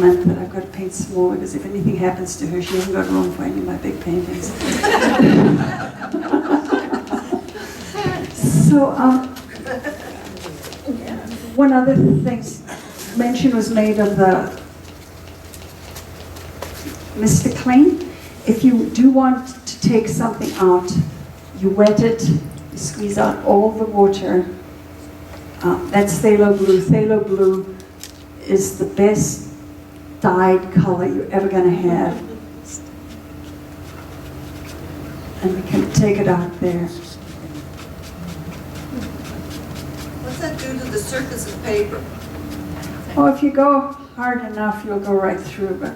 that I've got to paint small because if anything happens to her, she hasn't got room for any of my big paintings. So, one other thing, mention was made of the Mr. Clean. If you do want to take something out, you wet it, you squeeze out all the water. That's phthalo blue. Phthalo blue is the best dyed color you're ever going to have. And we can take it out there. What's that do to the surface of paper? Oh, if you go hard enough, you'll go right through. But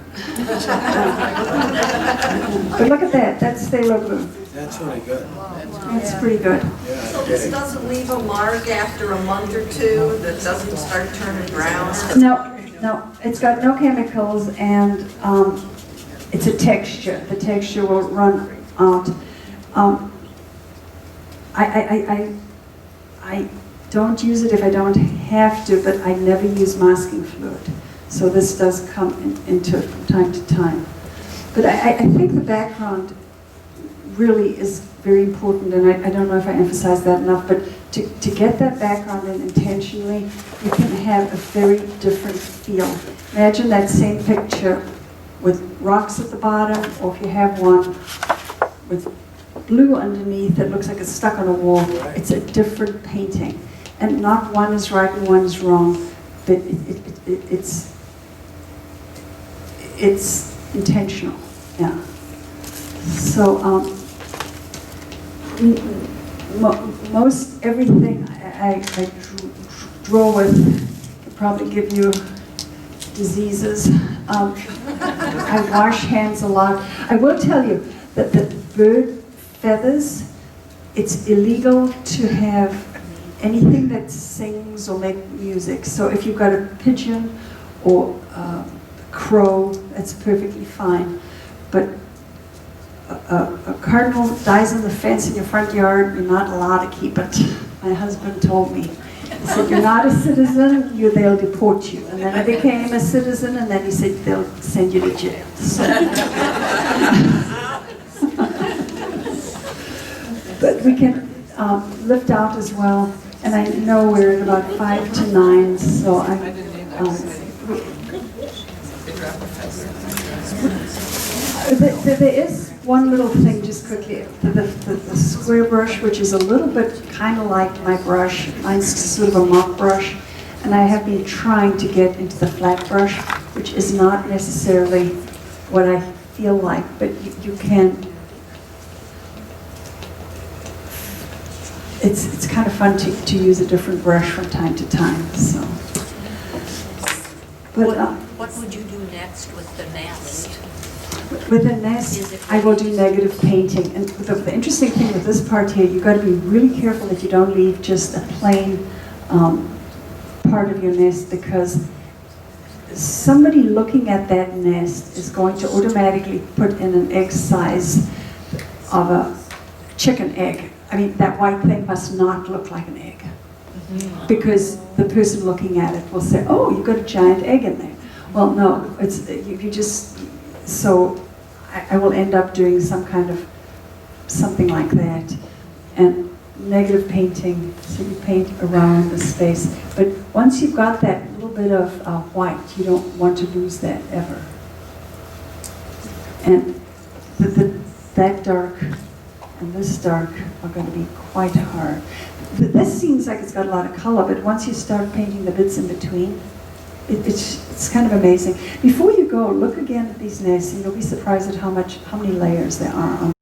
look at that. That's phthalo blue. That's really good. That's pretty good. Yeah, So this doesn't leave a mark after a month or two? That doesn't start turning brown? No, it's got no chemicals, and it's a texture. The texture will run out. I don't use it if I don't have to, but I never use masking fluid. So this does come into it from time to time. But I think the background really is very important, and I don't know if I emphasize that enough, but to get that background in intentionally, you can have a very different feel. Imagine that same picture with rocks at the bottom, or if you have one with blue underneath that looks like it's stuck on a wall, it's a different painting. And not one is right and one is wrong, but it's intentional, yeah. So most everything I draw with will probably give you diseases. I wash hands a lot. I will tell you that the bird feathers, it's illegal to have anything that sings or make music. So if you've got a pigeon or a crow, that's perfectly fine. But a cardinal dies on the fence in your front yard, you're not allowed to keep it. My husband told me. He said, you're not a citizen, they'll deport you. And then I became a citizen, and then he said, they'll send you to jail. So. But we can lift out as well. And I know we're at about 5 to 9, so there is one little thing, just quickly. The square brush, which is a little bit kind of like my brush. Mine's sort of a mop brush. And I have been trying to get into the flat brush, which is not necessarily what I feel like, but you can. It's kind of fun to use a different brush from time to time. So, but what would you do next with the nest? With a nest, I will do negative painting. And the interesting thing with this part here, you've got to be really careful that you don't leave just a plain part of your nest, because somebody looking at that nest is going to automatically put in an egg size of a chicken egg. I mean, that white thing must not look like an egg, because the person looking at it will say, oh, you've got a giant egg in there. Well, no, it's you just, so I will end up doing some kind of something like that. And negative painting, so you paint around the space. But once you've got that little bit of white, you don't want to lose that ever. And that dark and this dark are going to be quite hard. This seems like it's got a lot of color, but once you start painting the bits in between, it's kind of amazing. Before you go, look again at these nests, and you'll be surprised at how many layers there are on